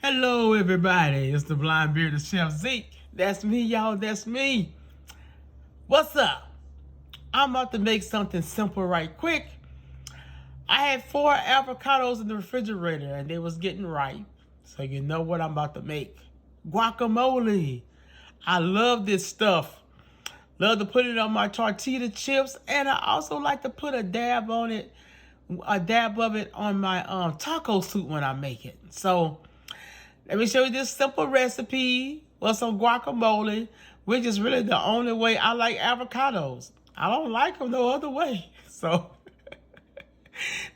Hello, everybody. It's the blind bearded chef Zeke. That's me, y'all. That's me. What's up? I'm about to make something simple right quick. I had 4 avocados in the refrigerator and they was getting ripe. So you know what I'm about to make? Guacamole. I love this stuff. Love to put it on my tortilla chips, and I also like to put a dab of it on my taco soup when I make it. So let me show you this simple recipe with some guacamole, which is really the only way I like avocados. I don't like them no other way. So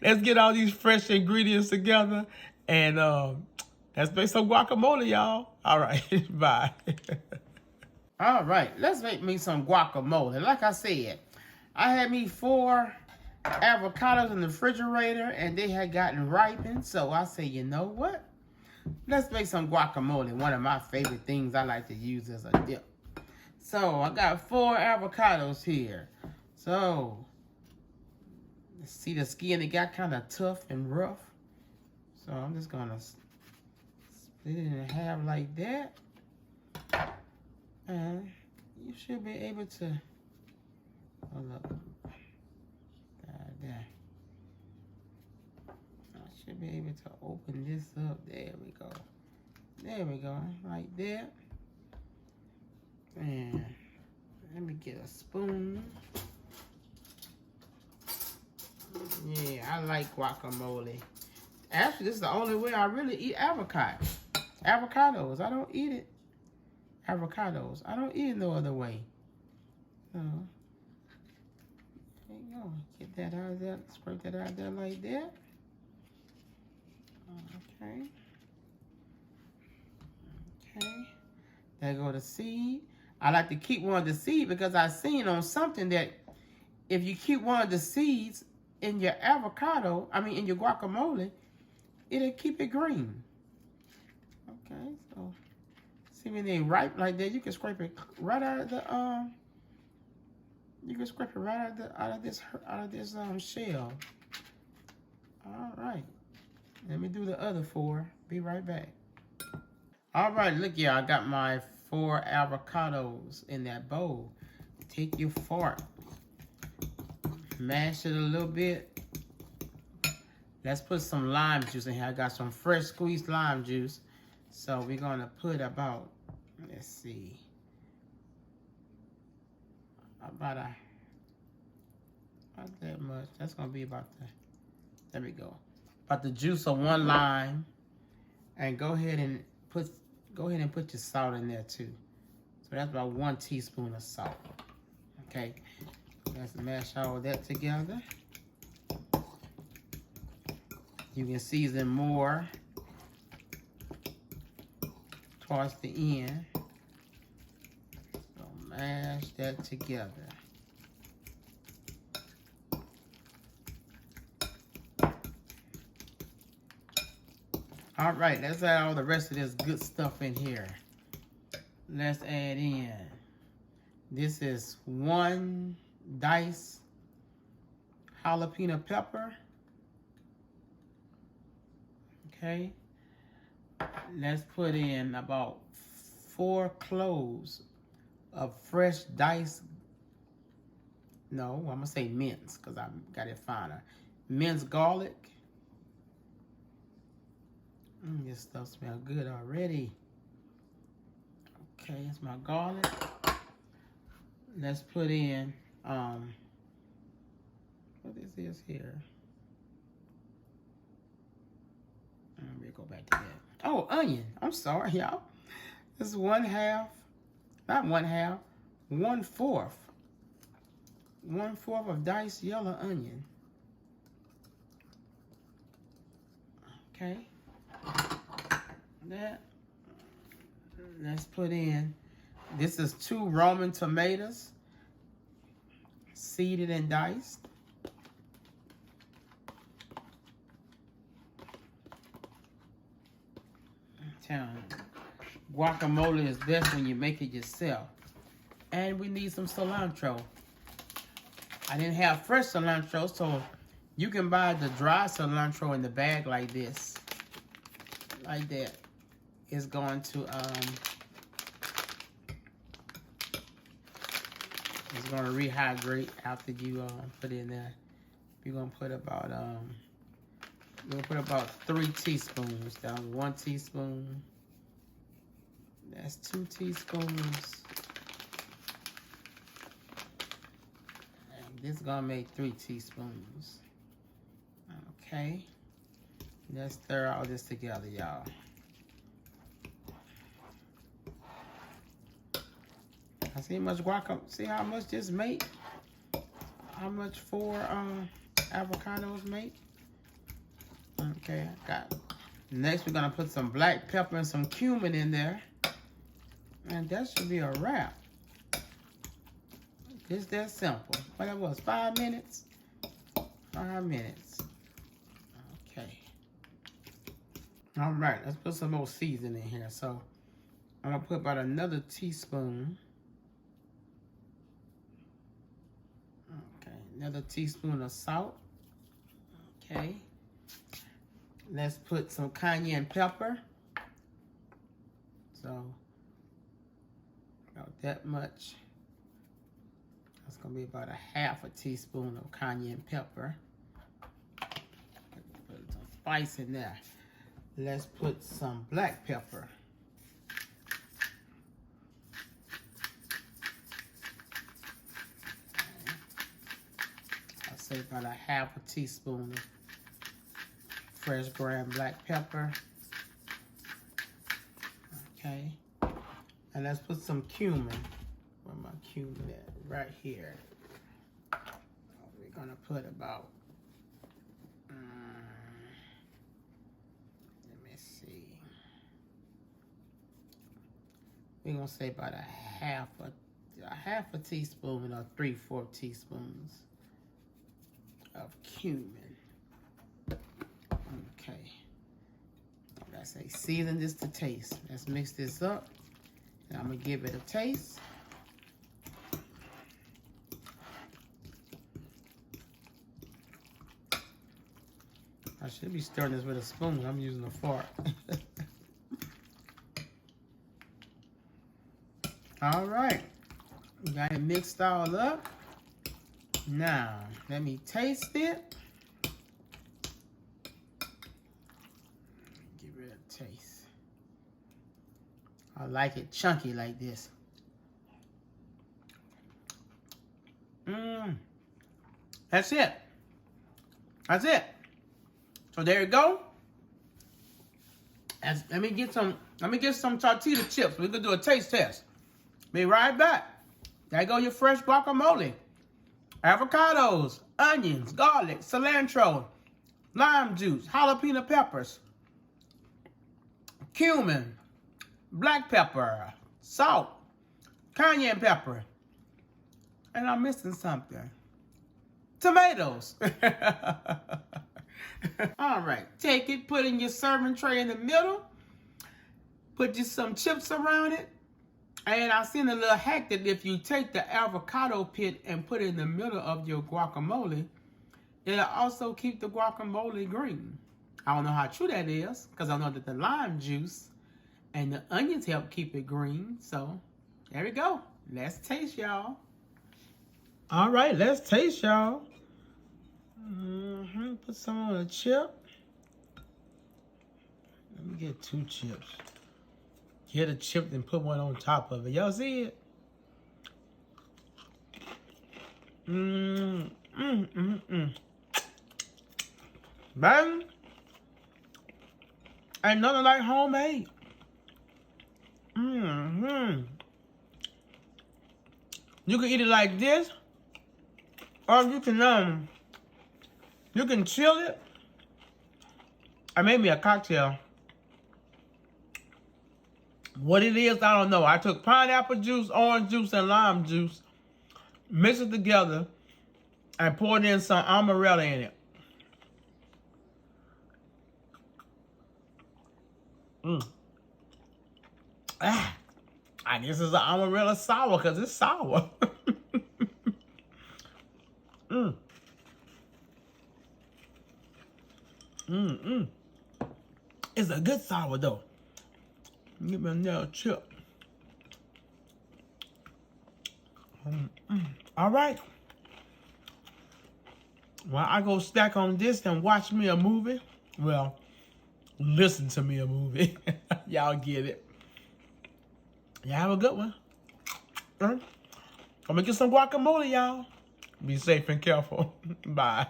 let's get all these fresh ingredients together and let's make some guacamole, y'all. All right, bye. All right, let's make me some guacamole. Like I said, I had me 4 avocados in the refrigerator and they had gotten ripened. So I said, you know what? Let's make some guacamole. One of my favorite things I like to use as a dip. So I got 4 avocados here. So see the skin, it got kind of tough and rough. So I'm just gonna split it in half like that. And you should be able to, hold up, there. I should be able to open this up. There we go. There we go, like that. And let me get a spoon. Yeah, I like guacamole. Actually, this is the only way I really eat avocados. I don't eat it. Avocados. I don't eat it no other way. So, there you go. Get that out of there. Scrape that out of there like that. Okay. Okay. There go the seed. I like to keep one of the seeds because I seen on something that if you keep one of the seeds in your in your guacamole, it'll keep it green. Okay, so see when they ripe like that, you can scrape it right out of the you can scrape it right out of this shell. All right, let me do the other 4. Be right back. All right, look, y'all, I got my 4 avocados in that bowl. Take your fork, mash it a little bit. Let's put some lime juice in here. I got some fresh squeezed lime juice. So we're gonna put about, let's see, not that much. That's gonna be about there we go. About the juice of 1 lime. And go ahead and put your salt in there too. So that's about 1 teaspoon of salt. Okay, let's mash all of that together. You can season more towards the end. So mash that together. All right, let's add all the rest of this good stuff in here. Let's add in, this is 1 diced jalapeno pepper. Okay. Let's put in about 4 cloves of fresh diced, no, I'm gonna say minced because I got it finer. Minced garlic. This stuff smells good already. Okay, it's my garlic. Let's put in, what this is here. Let me go back to that. Oh, onion. I'm sorry, y'all. This is 1/2, not 1/2, 1/4. 1/4 of diced yellow onion. Okay. That. Let's put in, this is 2 Roman tomatoes, seeded and diced. Guacamole is best when you make it yourself. And we need some cilantro. I didn't have fresh cilantro, so you can buy the dry cilantro in the bag like this. Like that. is going to rehydrate after you put it in there. You're gonna put about 3 teaspoons. That was 1 teaspoon. That's 2 teaspoons. And this is gonna make 3 teaspoons. Okay. Let's stir all this together, y'all. I see how much guacamole. See how much this make? How much 4 avocados make? Okay, I got it. Next, we're gonna put some black pepper and some cumin in there, and that should be a wrap. It's that simple. What that was? 5 minutes. 5 minutes. Okay. All right, let's put some more seasoning in here. So I'm gonna put about another teaspoon. Okay, another teaspoon of salt. Okay. Let's put some cayenne pepper. So about that much. That's gonna be about a half a teaspoon of cayenne pepper. Put some spice in there. Let's put some black pepper. I'll say about a half a teaspoon of fresh ground black pepper. Okay. And let's put some cumin. Where my cumin at? Right here. We're gonna put about let me see. We're gonna say about a half a teaspoon or 3/4 teaspoons of cumin. Okay. Like I say, season this to taste. Let's mix this up. And I'm gonna give it a taste. I should be stirring this with a spoon. I'm using a fork. All right. We got it mixed all up. Now, let me taste it. Give it a taste. I like it chunky like this. That's it. That's it. So there you go. Let me get some tortilla chips. We're gonna do a taste test. Be right back. There you go your fresh guacamole. Avocados, onions, garlic, cilantro, lime juice, jalapeno peppers, cumin, black pepper, salt, cayenne pepper. And I'm missing something. Tomatoes. All right, take it, put in your serving tray in the middle, put just some chips around it, and I've seen a little hack that if you take the avocado pit and put it in the middle of your guacamole, it'll also keep the guacamole green. I don't know how true that is, because I know that the lime juice and the onions help keep it green, so there we go. Let's taste, y'all. All right, let's taste, y'all. Put some on a chip. Let me get 2 chips. Get a chip and put one on top of it. Y'all see it? Man, ain't nothing like homemade. You can eat it like this, or you can chill it. I made me a cocktail. What it is, I don't know. I took pineapple juice, orange juice, and lime juice, mixed it together, and poured in some amarella in it. I guess it's an amarella sour because it's sour. It's a good sour though. Get me another chip. All right. While I go stack on this and watch me a movie, well, listen to me a movie. Y'all get it. Y'all have a good one. I'm gonna get some guacamole, y'all. Be safe and careful. Bye.